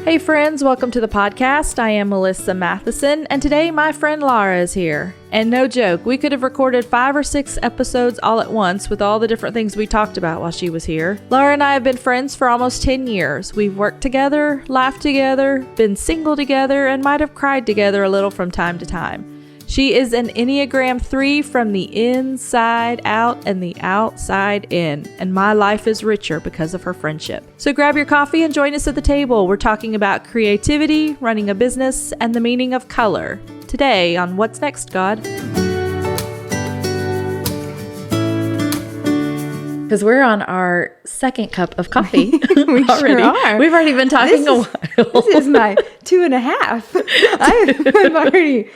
Hey friends, welcome to the podcast. I am Melissa Matheson, and today my friend Laura is here. And no joke, we could have recorded 5 or 6 episodes all at once with all the different things we talked about while she was here. Laura and I have been friends for almost 10 years. We've worked together, laughed together, been single together, and might have cried together a little from time to time. She is an Enneagram 3 from the inside out and the outside in, and my life is richer because of her friendship. So grab your coffee and join us at the table. We're talking about creativity, running a business, and the meaning of color. Today on What's Next, God? Because we're on our second cup of coffee We already. Sure are. We've already been talking a while. This is my 2.5. I'm already...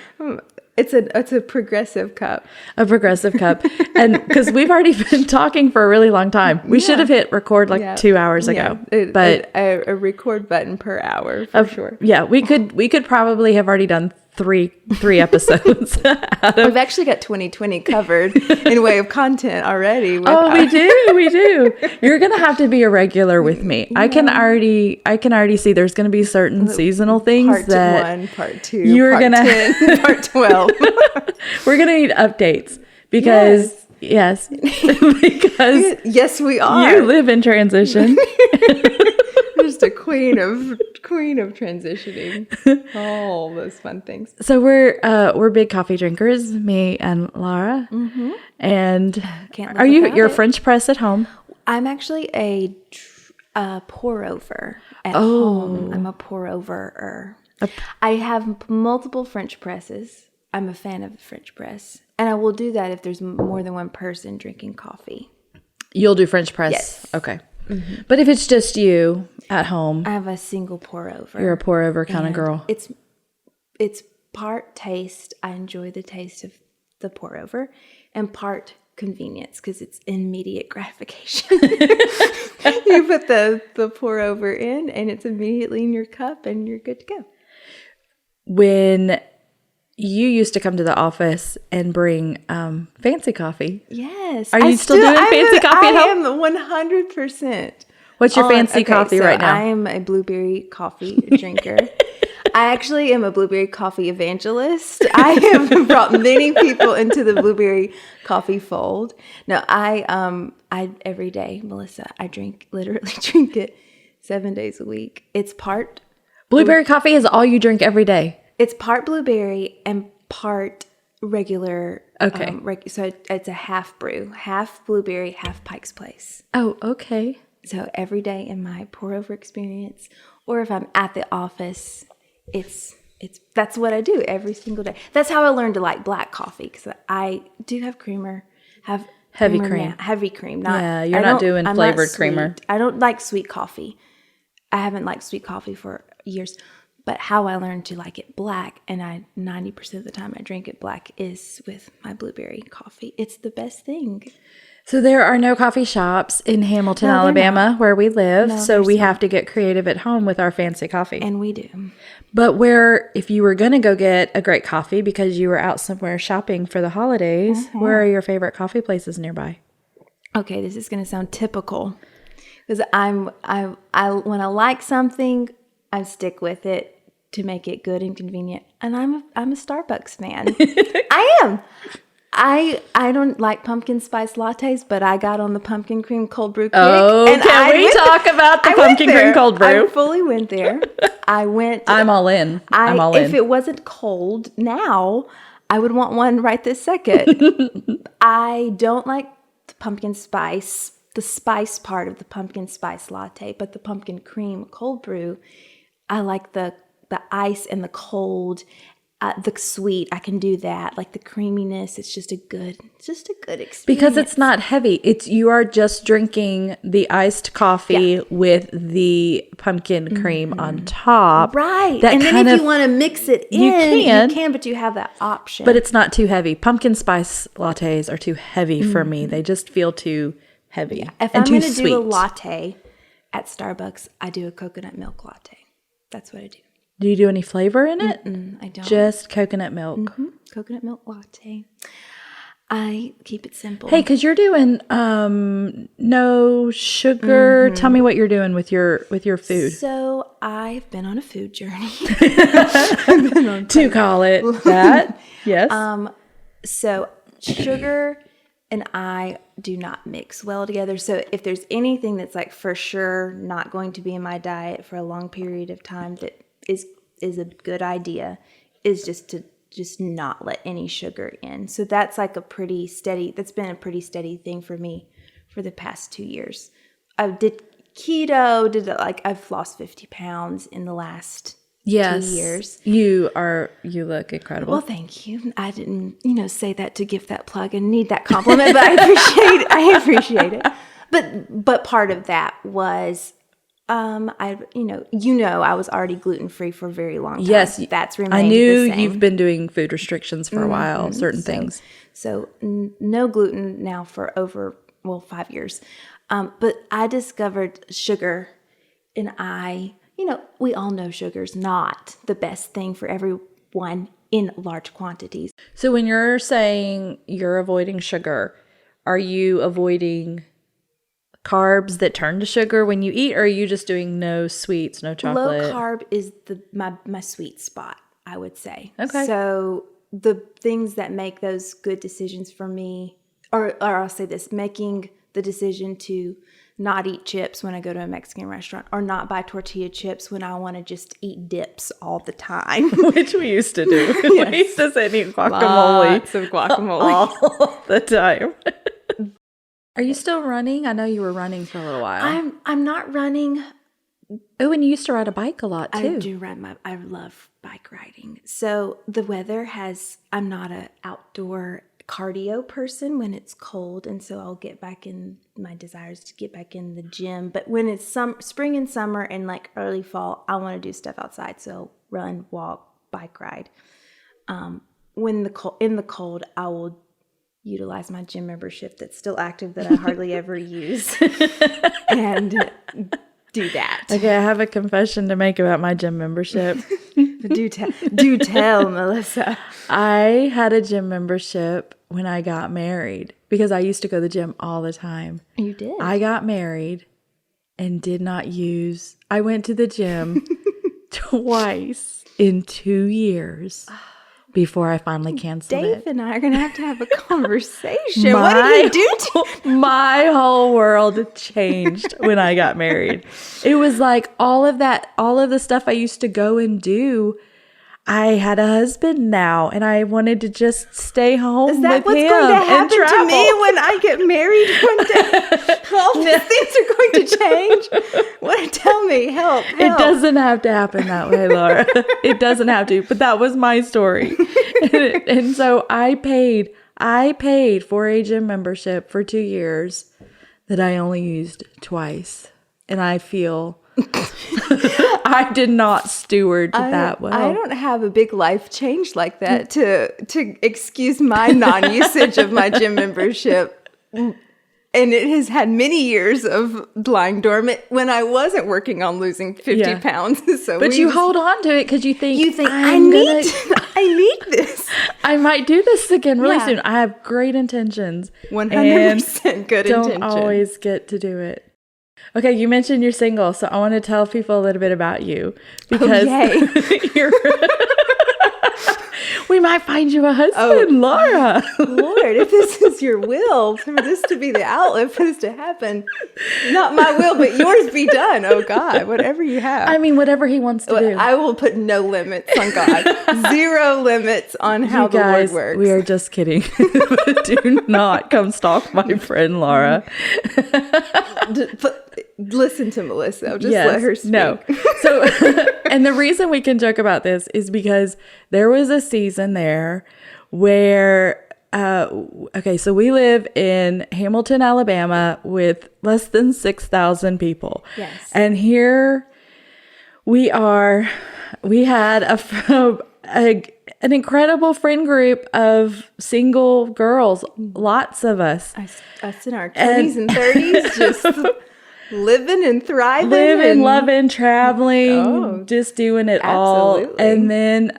It's a progressive cup. A progressive cup. And because we've already been talking for a really long time. We should have hit record 2 hours ago. But a record button per hour for sure. Yeah, we could probably have already done three episodes. We've actually got 2020 covered in way of content already. We do. You're gonna have to be a regular with me. Yeah. I can already see there's gonna be certain seasonal things part that 1, part 2, you're part gonna 10, part 12. We're gonna need updates because yes, because yes, we are. You live in transition. Just a queen of transitioning. All those fun things. So we're big coffee drinkers, me and Laura. Mm-hmm. And are you're a French press at home? I'm actually a pour over at home. I'm a pour over. I have multiple French presses. I'm a fan of the French press, and I will do that if there's more than one person drinking coffee. You'll do French press? Yes. Okay. Mm-hmm. But if it's just you at home, I have a single pour over. You're a pour over kind of girl. It's part taste. I enjoy the taste of the pour over, and part convenience because it's immediate gratification. You put the pour over in, and it's immediately in your cup, and you're good to go. When you used to come to the office and bring fancy coffee. Yes. Are you still doing fancy coffee at home? I am 100%. What's your fancy coffee right now? I am a blueberry coffee drinker. I actually am a blueberry coffee evangelist. I have brought many people into the blueberry coffee fold. No, I every day, Melissa, I literally drink it 7 days a week. It's part blueberry coffee is all you drink every day. It's part blueberry and part regular. Okay. So it's a half brew, half blueberry, half Pike's Place. Oh, okay. So every day in my pour over experience, or if I'm at the office, that's what I do every single day. That's how I learned to like black coffee, because I do have creamer, have heavy cream. Heavy cream. You're not doing flavored creamer. I don't like sweet coffee. I haven't liked sweet coffee for years. But how I learned to like it black, and 90% of the time I drink it black, is with my blueberry coffee. It's the best thing. So there are no coffee shops in Hamilton, Alabama, where we live. So we have to get creative at home with our fancy coffee. And we do. But if you were going to go get a great coffee because you were out somewhere shopping for the holidays, where are your favorite coffee places nearby? Okay, this is going to sound typical, because I when I like something, I stick with it to make it good and convenient. And I'm a Starbucks fan. I am. I don't like pumpkin spice lattes, but I got on the pumpkin cream cold brew kick. Oh, and can we talk about the pumpkin cream cold brew? I fully went there. I'm all in. If it wasn't cold now, I would want one right this second. I don't like the pumpkin spice, the spice part of the pumpkin spice latte, but the pumpkin cream cold brew, I like the ice and the cold, the sweet. I can do that. Like the creaminess. It's just a good experience. Because it's not heavy. You are just drinking the iced coffee with the pumpkin cream on top. Right. And then if you want to mix it in, you can, but you have that option. But it's not too heavy. Pumpkin spice lattes are too heavy for me. They just feel too heavy. Yeah. If I'm going to do a latte at Starbucks, I do a coconut milk latte. That's what I do. Do you do any flavor in it? I don't. Just coconut milk. Coconut milk latte. I keep it simple. Hey, because you're doing no sugar. Tell me what you're doing with your food. So I've been on a food journey. To call it that. Yes. So sugar and I do not mix well together. So if there's anything that's like for sure not going to be in my diet for a long period of time that is a good idea, is just not let any sugar in. So that's like that's been a pretty steady thing for me for the past 2 years. I did keto, I've lost 50 pounds in the last 2 years. You look incredible. Well, thank you. I didn't, say that to give that plug and need that compliment, but I appreciate it. But part of that was I was already gluten-free for a very long time. Yes, that's remained I knew the same. you've been doing food restrictions for a while, certain things. So no gluten now for over 5 years. But I discovered sugar, and we all know sugar's not the best thing for everyone in large quantities. So when you're saying you're avoiding sugar, are you avoiding carbs that turn to sugar when you eat, or are you just doing no sweets, no chocolate? Low carb is my sweet spot, I would say. Okay. So the things that make those good decisions for me, or I'll say this, making the decision to not eat chips when I go to a Mexican restaurant, or not buy tortilla chips when I want to just eat dips all the time. Which we used to do. Yes. We used to say eat guacamole. Lots of guacamole. All the time. Are you still running? I know you were running for a little while. I'm not running. Oh, and you used to ride a bike a lot too. I do ride I love bike riding. So the weather I'm not an outdoor cardio person when it's cold, and so I'll get back in my desires to get back in the gym. But when it's spring and summer and like early fall, I want to do stuff outside. So run, walk, bike ride. In the cold, I will utilize my gym membership that's still active that I hardly ever use and do that. Okay, I have a confession to make about my gym membership. Do tell, Melissa. I had a gym membership when I got married because I used to go to the gym all the time. You did? I got married and did not use. I went to the gym twice in 2 years before I finally canceled Dave it. and I are going to have a conversation. What did you do? My whole world changed when I got married. It was like all of the stuff I used to go and do. I had a husband now, and I wanted to just stay home. Is that with what's him going to happen and to me when I get married one day? All these things are going to change. What? Tell me, help. It doesn't have to happen that way, Laura. It doesn't have to. But that was my story, and so I paid for a gym membership for 2 years that I only used twice, and I feel I did not steward that well. I don't have a big life change like that to excuse my non-usage of my gym membership. And it has had many years of lying dormant when I wasn't working on losing 50 pounds. So but you hold on to it because you think I need this. I might do this again really soon. I have great intentions. 100% good intentions. Don't always get to do it. Okay, you mentioned you're single, so I want to tell people a little bit about you because we might find you a husband, Laura. Lord, if this is your will for this to be the outlet for this to happen, not my will, but yours be done. Oh God, whatever you have. I mean, whatever he wants to do. I will put no limits on God. 0 limits on how the Lord works. We are just kidding. Do not come stalk my friend Laura. Listen to Melissa. Just let her speak. No. So, and the reason we can joke about this is because there was a season there where, so we live in Hamilton, Alabama with less than 6,000 people. Yes. And here we are, we had an incredible friend group of single girls, lots of us. Us in our 20s and 30s, just living and thriving. Living, loving, traveling, just doing it all. And then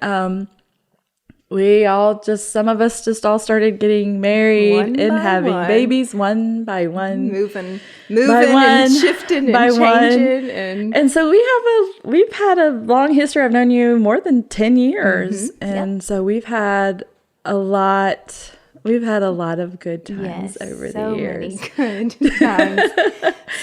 we all some of us just all started getting married One and by having one. babies one by one. Moving by one, and shifting by and changing. One. And so we've had a long history. I've known you more than 10 years. And so we've had a lot of good times over the years. So many good times.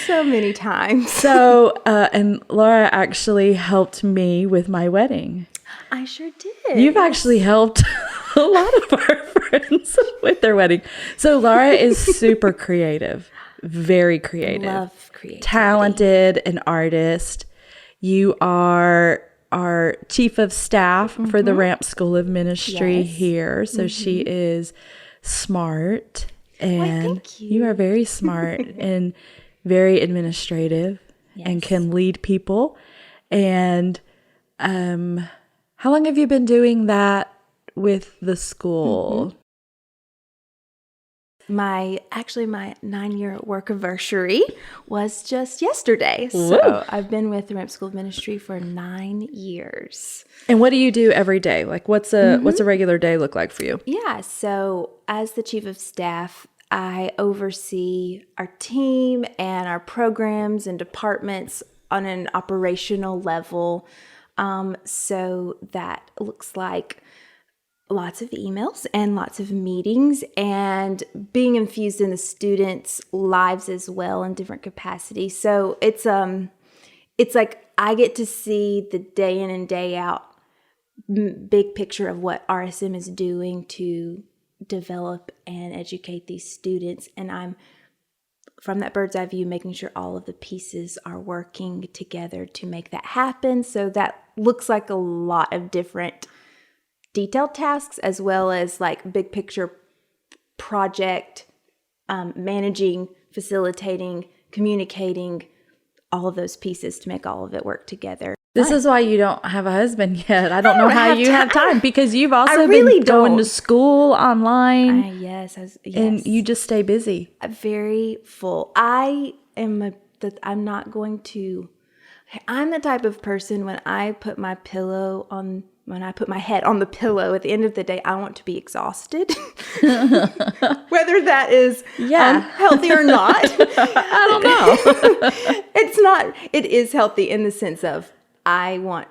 So many times. So, and Laura actually helped me with my wedding. I sure did. You've actually helped a lot of our friends with their wedding. So Laura is super creative, very creative. Love creativity. Talented, an artist. You are our chief of staff for the Ramp School of Ministry here. So she is smart, and thank you. You are very smart and very administrative and can lead people. And how long have you been doing that with the school? My 9-year work anniversary was just yesterday. So I've been with the Ramp School of Ministry for 9 years. And what do you do every day? Like what's a regular day look like for you? Yeah, so as the chief of staff, I oversee our team and our programs and departments on an operational level. So that looks like lots of emails and lots of meetings and being infused in the students' lives as well in different capacities. So it's like I get to see the day in and day out big picture of what RSM is doing to develop and educate these students. And I'm, from that bird's eye view, making sure all of the pieces are working together to make that happen. So that looks like a lot of different detailed tasks as well as like big picture project, managing, facilitating, communicating, all of those pieces to make all of it work together. This is why you don't have a husband yet. I don't know how you have time because you've also really been going don't. to school online. Yes. And you just stay busy. Very full. I'm the type of person when I put my head on the pillow at the end of the day, I want to be exhausted. Whether that is healthy or not. I don't know. It's not. It is healthy in the sense of I live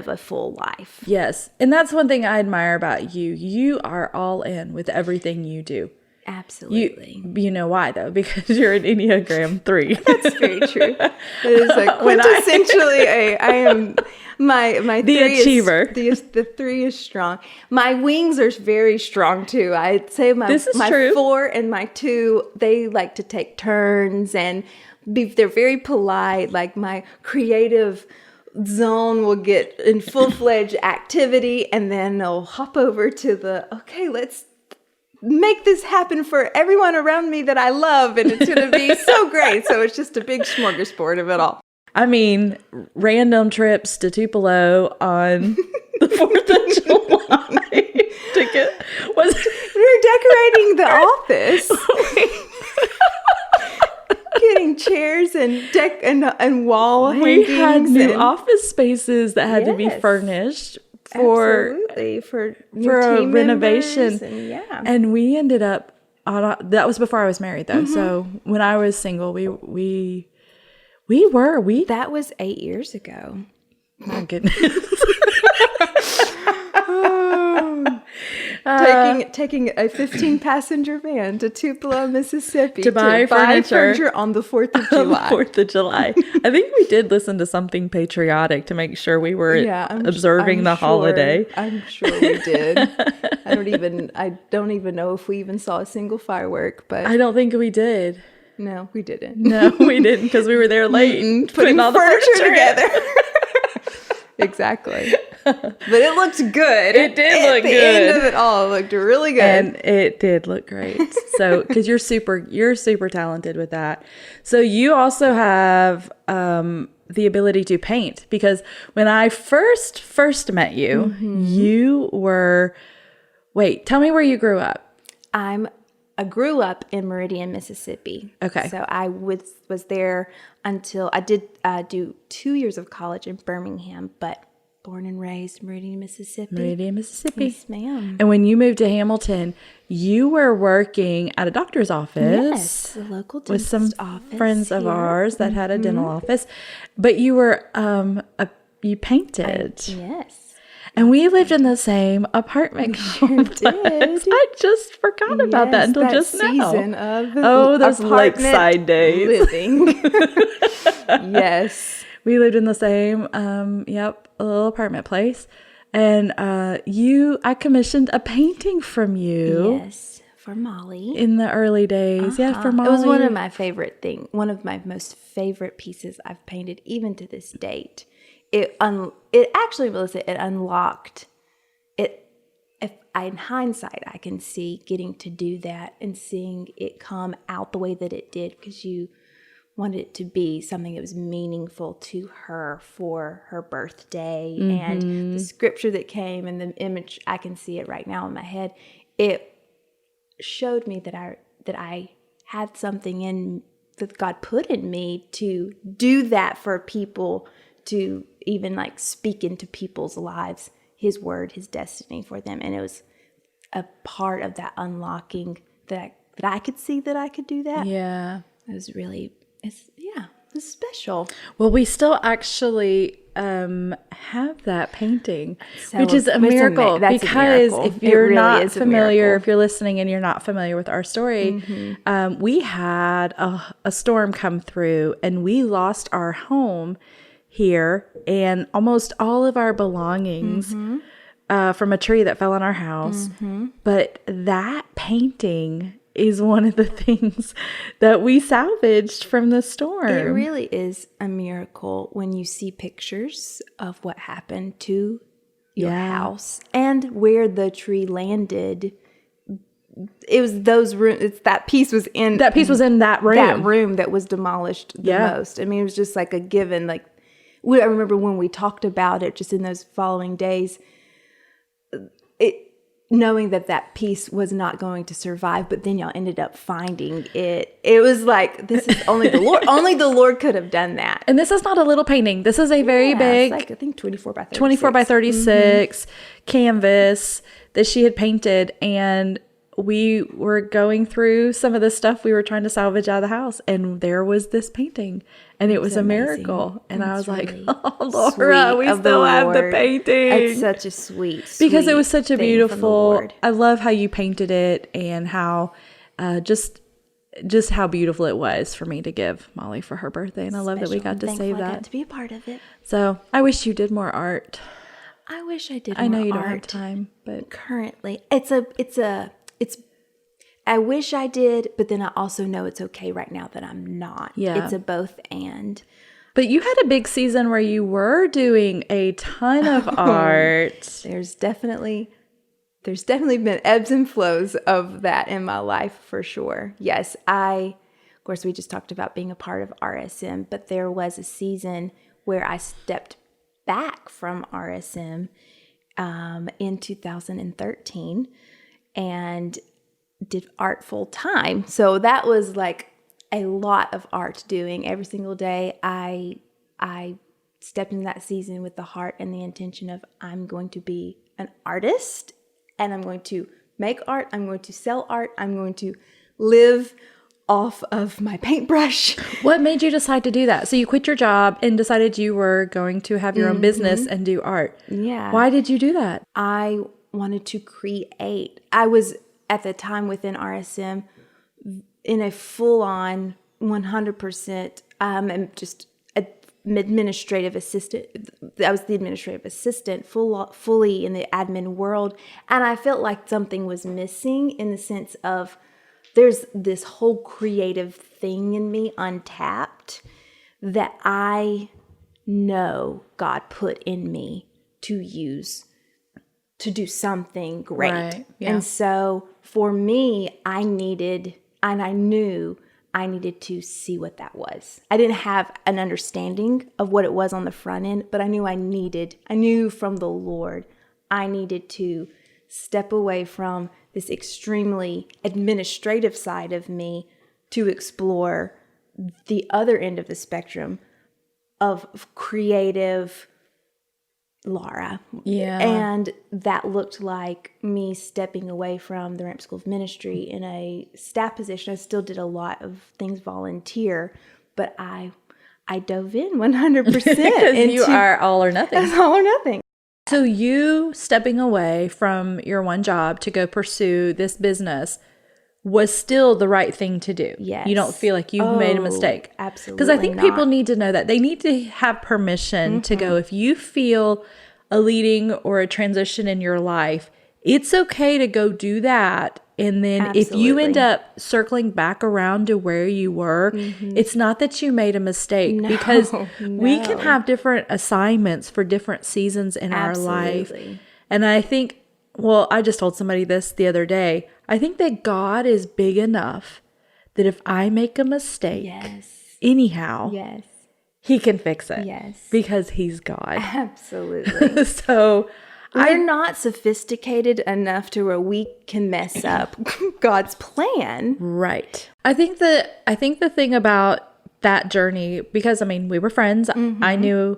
a full life. Yes. And that's one thing I admire about you. You are all in with everything you do. Absolutely. You know why, though? Because you're an Enneagram 3. That's very true. It is like quintessentially I am my the 3 achiever. The 3 is strong. My wings are very strong too. I'd say my true. 4 and my 2, they like to take turns and they're very polite. Like my creative zone will get in full-fledged activity and then they'll hop over to let's make this happen for everyone around me that I love, and it's going to be so great. So it's just a big smorgasbord of it all. I mean, random trips to Tupelo on the 4th of July We were decorating the office. Getting chairs and wall hangings. We had new office spaces that had to be furnished for a renovation. And we ended up that was before I was married though. So when I was single, we that was 8 years ago. My goodness. Taking a 15-passenger van to Tupelo, Mississippi to buy furniture on the 4th of July. 4th of July. I think we did listen to something patriotic to make sure we were observing the holiday. I'm sure we did. I don't even know if we even saw a single firework, but I don't think we did. No, we didn't. No, we didn't because we were there late putting all the furniture together. Exactly. But it looked good. It did look good. At the end of it all, it looked really good. And it did look great. So, because you're super talented with that. So you also have the ability to paint, because when I first met you, you were, tell me where you grew up. I grew up in Meridian, Mississippi. Okay. So I was there until I did do 2 years of college in Birmingham, but Born and raised Meridian, Mississippi. Meridian, Mississippi. Yes, ma'am. And when you moved to Hamilton, you were working at a doctor's office. Yes, the local dentist with some office friends of here. ours that had a dental office. But you were you painted. Yes. And we lived in the same apartment complex. did. I just forgot about that until just season now. Of those apartment lakeside days. living. Yes. We lived in the same, a little apartment place. And I commissioned a painting from you. Yes, for Molly. In the early days. Yeah, for Molly. It was one of my favorite things. One of my most favorite pieces I've painted, even to this date. It actually, Melissa, it unlocked it. In hindsight, I can see getting to do that and seeing it come out the way that it did, because you wanted it to be something that was meaningful to her for her birthday. And the scripture that came and the image, I can see it right now in my head. It showed me that I had something that God put in me to do that for people, to even like speak into people's lives, his word, his destiny for them. And it was a part of that unlocking that I could see that I could do that. Yeah. It was really, it's special. Well, we still actually have that painting, which is a miracle. That's because a miracle. If you're really not familiar, if you're listening and you're not familiar with our story, we had a storm come through and we lost our home here and almost all of our belongings from a tree that fell on our house. But that painting is one of the things that we salvaged from the storm. It really is a miracle when you see pictures of what happened to your house and where the tree landed. It was those rooms. That piece was in that room. That room that was demolished the most. I mean, it was just like a given. Like I remember when we talked about it, just in those following days, knowing that piece was not going to survive, but then y'all ended up finding it. It was like, this is only the Lord. Only the Lord could have done that. And this is not a little painting. This is a very big, it's like, I think 24 by 36. 24 by 36 canvas that she had painted. And we were going through some of the stuff we were trying to salvage out of the house. And there was this painting. And it was a miracle. And I was like, oh, Laura, we still have the painting. It's such a sweet because it was such a beautiful, I love how you painted it and how just how beautiful it was for me to give Molly for her birthday. And I love that we got to save that. I got to be a part of it. So I wish you did more art. I wish I did I know more you don't art. have time, but Currently, I wish I did, but then I also know it's okay right now that I'm not. Yeah. It's a both and. But you had a big season where you were doing a ton of art. There's definitely been ebbs and flows of that in my life for sure. Yes, of course, we just talked about being a part of RSM, but there was a season where I stepped back from RSM in 2013 and did art full time. So that was like a lot of art doing every single day. I stepped in that season with the heart and the intention of I'm going to be an artist and I'm going to make art. I'm going to sell art. I'm going to live off of my paintbrush. What made you decide to do that? So you quit your job and decided you were going to have your own business and do art. Yeah. Why did you do that? I wanted to create. I was at the time within RSM in a full-on 100%, and just an administrative assistant. I was the administrative assistant fully in the admin world. And I felt like something was missing in the sense of there's this whole creative thing in me untapped that I know God put in me to use to do something great. Right, yeah. And so for me, I knew I needed to see what that was. I didn't have an understanding of what it was on the front end, but I knew from the Lord, I needed to step away from this extremely administrative side of me to explore the other end of the spectrum of creative, Laura. Yeah. And that looked like me stepping away from the Ramp School of Ministry in a staff position. I still did a lot of things volunteer, but I dove in 100% Because you are all or nothing. all or nothing. So you stepping away from your one job to go pursue this business was still the right thing to do. Yes. You don't feel like you've made a mistake. Absolutely. Because I think people need to know that. They need to have permission to go. If you feel a leading or a transition in your life, it's okay to go do that. And then if you end up circling back around to where you were, it's not that you made a mistake, because we can have different assignments for different seasons in our life. And I think, well, I just told somebody this the other day. I think that God is big enough that if I make a mistake, anyhow, he can fix it. Because he's God. Absolutely. So we're not sophisticated enough to where we can mess up God's plan. Right. I think the thing about that journey, because I mean, we were friends. I knew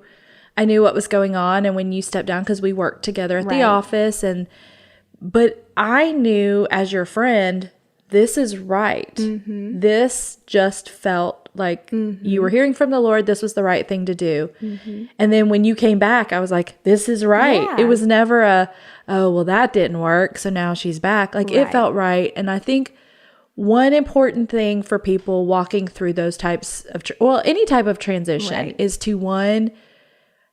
what was going on, and when you stepped down, because we worked together at the office, but I knew as your friend, this is right. This just felt like you were hearing from the Lord. This was the right thing to do. And then when you came back, I was like, this is right. It was never oh, well, that didn't work, so now she's back. Like, it felt right. And I think one important thing for people walking through those types of, any type of transition is to, one,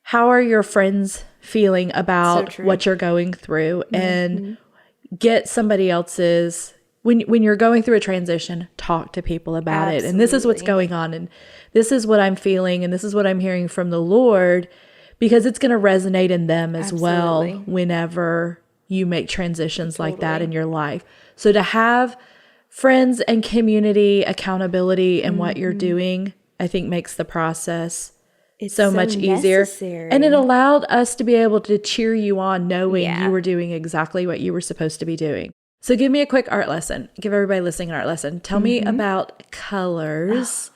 how are your friends feeling about what you're going through? And get somebody else's, when you're going through a transition, talk to people about it. And this is what's going on, and this is what I'm feeling, and this is what I'm hearing from the Lord, because it's going to resonate in them as well whenever you make transitions like that in your life. So to have friends and community accountability in what you're doing, I think makes the process so much easier. Necessary. And it allowed us to be able to cheer you on, knowing you were doing exactly what you were supposed to be doing. So give me a quick art lesson. Give everybody listening an art lesson. Tell me about colors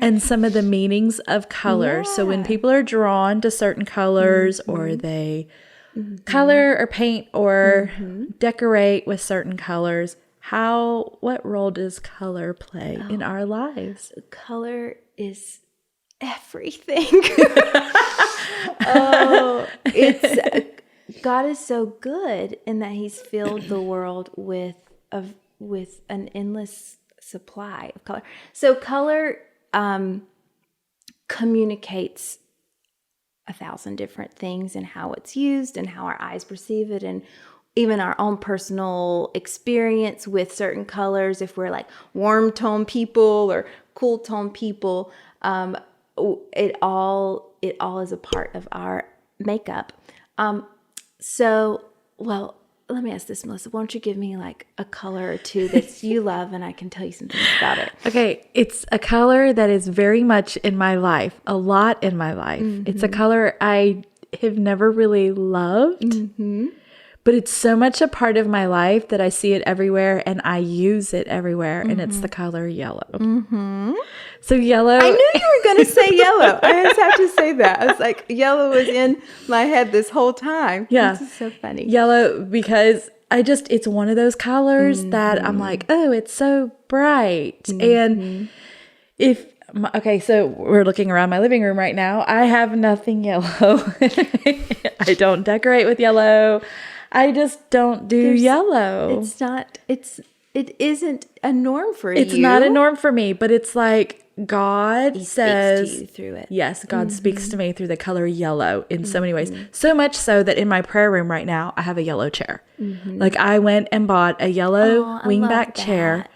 and some of the meanings of colors. So when people are drawn to certain colors, or they color or paint or decorate with certain colors, what role does color play in our lives? Color is everything. God is so good in that he's filled the world with an endless supply of color. So color communicates 1,000 different things, and how it's used and how our eyes perceive it, and even our own personal experience with certain colors. If we're like warm tone people or cool tone people, it all is a part of our makeup. Let me ask this, Melissa. Why don't you give me like a color or two that you love, and I can tell you some things about it. Okay, it's a color that is very much in my life, a lot in my life. It's a color I have never really loved, but it's so much a part of my life that I see it everywhere and I use it everywhere, and it's the color yellow. So yellow. I knew you were going to say yellow. I just have to say that. I was like, yellow was in my head this whole time. Yeah. This is so funny. Yellow, because it's one of those colors that I'm like, oh, it's so bright. And so we're looking around my living room right now. I have nothing yellow. I don't decorate with yellow. I just don't do yellow. It isn't a norm for you. It's not a norm for me, but it's like God says, speaks to you through it. Yes, God speaks to me through the color yellow in so many ways. So much so that in my prayer room right now, I have a yellow chair. Like, I went and bought a yellow wingback chair.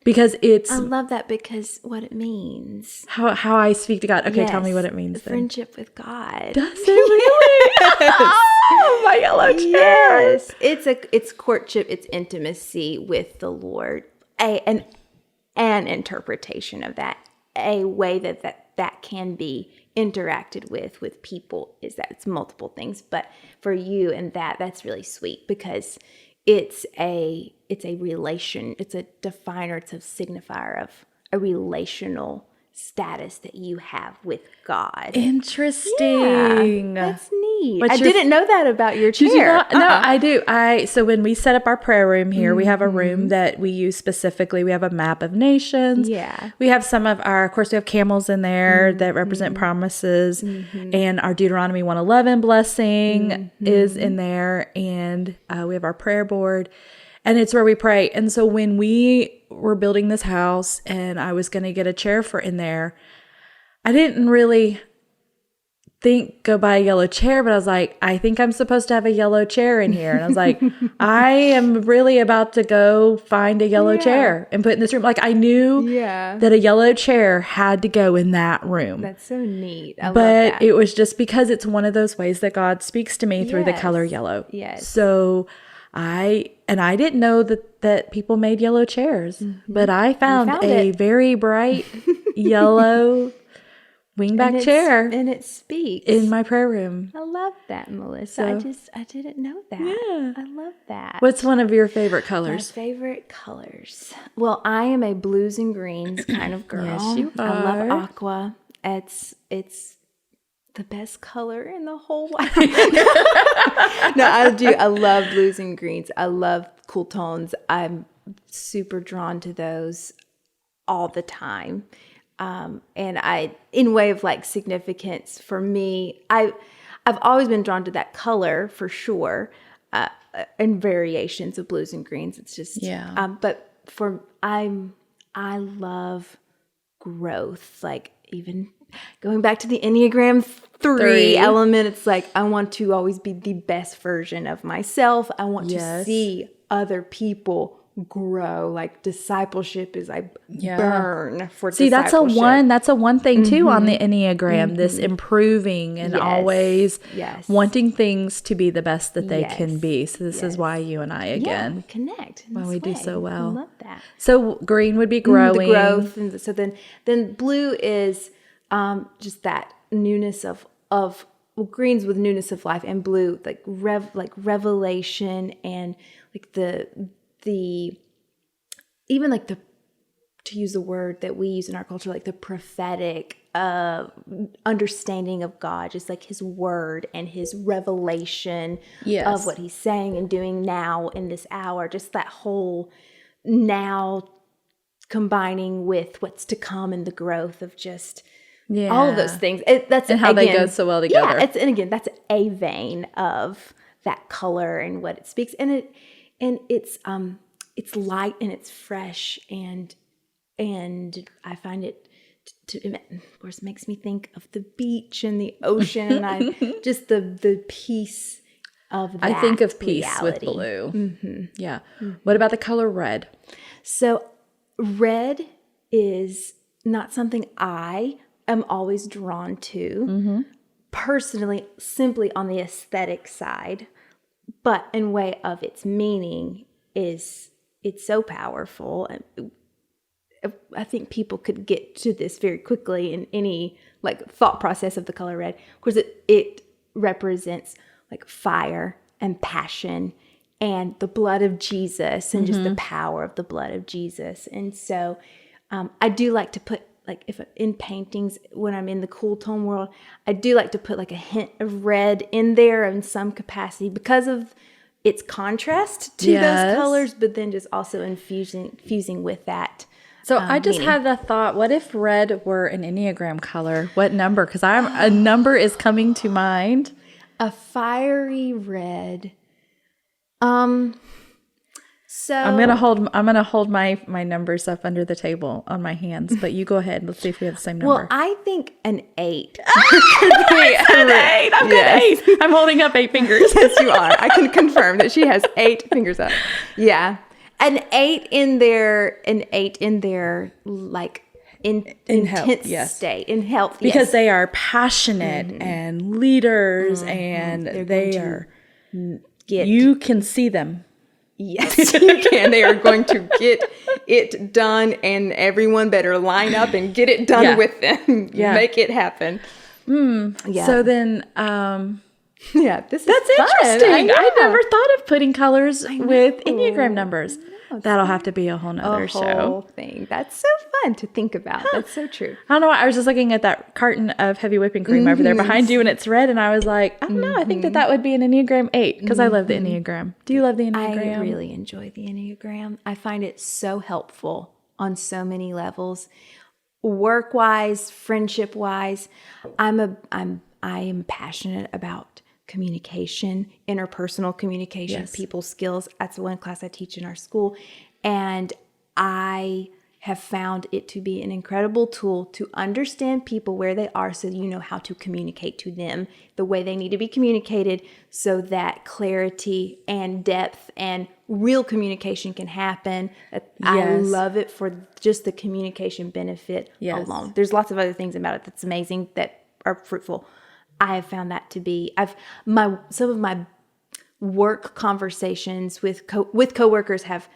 Because I love that, because what it means. How I speak to God. Okay, tell me what it means then. Friendship with God. Does it really? Oh, my yellow chair. Yes. It's courtship, it's intimacy with the Lord. An interpretation of that. A way that can be interacted with people is that it's multiple things. But for you and that's really sweet, because it's a relation, it's a definer, it's a signifier of a relational status that you have with God. Interesting. Yeah, that's neat. I didn't know that about your chair. Did you not? No, I do. So when we set up our prayer room here, we have a room that we use specifically. We have a map of nations. Yeah. We have some of our, of course, we have camels in there that represent promises. And our Deuteronomy 1:11 blessing is in there. And we have our prayer board. And it's where we pray. And so when we were building this house and I was going to get a chair for in there, I didn't really go buy a yellow chair, but I was like, I think I'm supposed to have a yellow chair in here. And I was like, I am really about to go find a yellow chair and put in this room. Like I knew that a yellow chair had to go in that room. That's so neat. I love but that. it was just because it's one of those ways that God speaks to me through the color yellow. Yes. So I didn't know that people made yellow chairs, but I found a very bright yellow wingback chair. And it speaks. In my prayer room. I love that, Melissa. I didn't know that. Yeah. I love that. What's one of your favorite colors? My favorite colors. Well, I am a blues and greens kind of girl. Yes, you I love are. aqua. It's the best color in the whole world. No, I do. I love blues and greens. I love cool tones. I'm super drawn to those all the time. And in way of like significance for me, I've always been drawn to that color for sure, and variations of blues and greens. It's just, but I love growth. Like even going back to the Enneagram 3 element, it's like, I want to always be the best version of myself. I want to see other people grow. Like discipleship is I burn for discipleship. That's a one thing too on the Enneagram, this improving and always wanting things to be the best that they can be. So this is why you and I again connect. Why we do so well. I love that. So green would be growing. The growth. And so then blue is just that newness of greens with newness of life, and blue like revelation and like the even like the, to use a word that we use in our culture, like the prophetic understanding of God, just like his word and his revelation of what he's saying and doing now in this hour, just that whole now combining with what's to come and the growth of just all of those things. That's and how they go so well together. Yeah, and that's a vein of that color and what it speaks, and it's light and it's fresh, and I find it of course makes me think of the beach and the ocean, and I just the peace of that. I think of peace reality. with blue. Yeah. What about the color red? So red is not something I am always drawn to personally, simply on the aesthetic side, but in way of its meaning it's so powerful. I think people could get to this very quickly in any like thought process of the color red. Of course, it represents like fire and passion and the blood of Jesus and just the power of the blood of Jesus. And so I do like to put, like if in paintings, when I'm in the cool tone world, I do like to put like a hint of red in there in some capacity because of its contrast to those colors, but then just also infusing with that. So I just had a thought, what if red were an Enneagram color? What number? Because a number is coming to mind. A fiery red. So I'm gonna hold my numbers up under the table on my hands, but you go ahead. Let's see if we have the same number. Well, I think an 8. An 8. I've got 8. I'm holding up 8 fingers. Yes, you are. I can confirm that she has 8 fingers up. Yeah. An 8 in their like intense health, state, in health. Because they are passionate and leaders, and they are. You can see them. Yes, you can. They are going to get it done, and everyone better line up and get it done with them. Make it happen. Yeah. So then, that's interesting. I never thought of putting colors with Enneagram numbers. That'll have to be a whole nother show. whole thing. That's so fun to think about. That's so true. I don't know why. I was just looking at that carton of heavy whipping cream over there behind you, and it's red. And I was like, I don't know. I think that would be an Enneagram 8 because I love the Enneagram. Do you love the Enneagram? I really enjoy the Enneagram. I find it so helpful on so many levels, work-wise, friendship-wise. I am passionate about communication, interpersonal communication, Yes. people skills. That's one class I teach in our school. And I have found it to be an incredible tool to understand people where they are so you know how to communicate to them the way they need to be communicated so that clarity and depth and real communication can happen. I love it for just the communication benefit alone. There's lots of other things about it that's amazing that are fruitful. I have found that to be some of my work conversations with coworkers have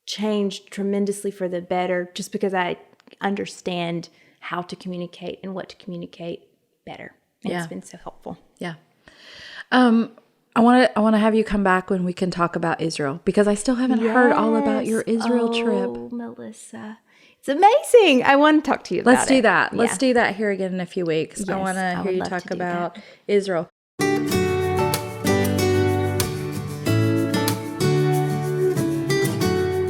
changed tremendously for the better just because I understand how to communicate and what to communicate better. And it's been so helpful. Yeah. I want to have you come back when we can talk about Israel because I still haven't heard all about your Israel trip. Oh, Melissa. It's amazing. I want to talk to you about it. Let's do that. Let's do that here again in a few weeks. Yes, I want to hear you love talk to do about that. Israel.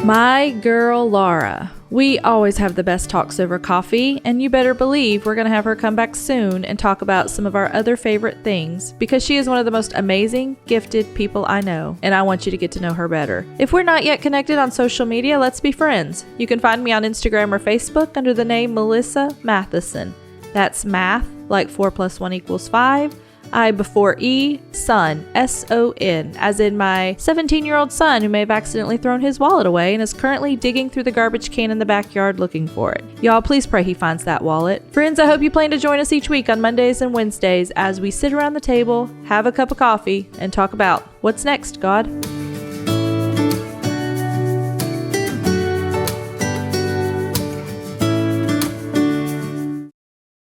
My girl, Laura. We always have the best talks over coffee, and you better believe we're going to have her come back soon and talk about some of our other favorite things because she is one of the most amazing, gifted people I know, and I want you to get to know her better. If we're not yet connected on social media, let's be friends. You can find me on Instagram or Facebook under the name Melissa Matheson. That's math, like 4 + 1 = 5. I before E, son, S-O-N, as in my 17-year-old son who may have accidentally thrown his wallet away and is currently digging through the garbage can in the backyard looking for it. Y'all, please pray he finds that wallet. Friends, I hope you plan to join us each week on Mondays and Wednesdays as we sit around the table, have a cup of coffee, and talk about what's next, God.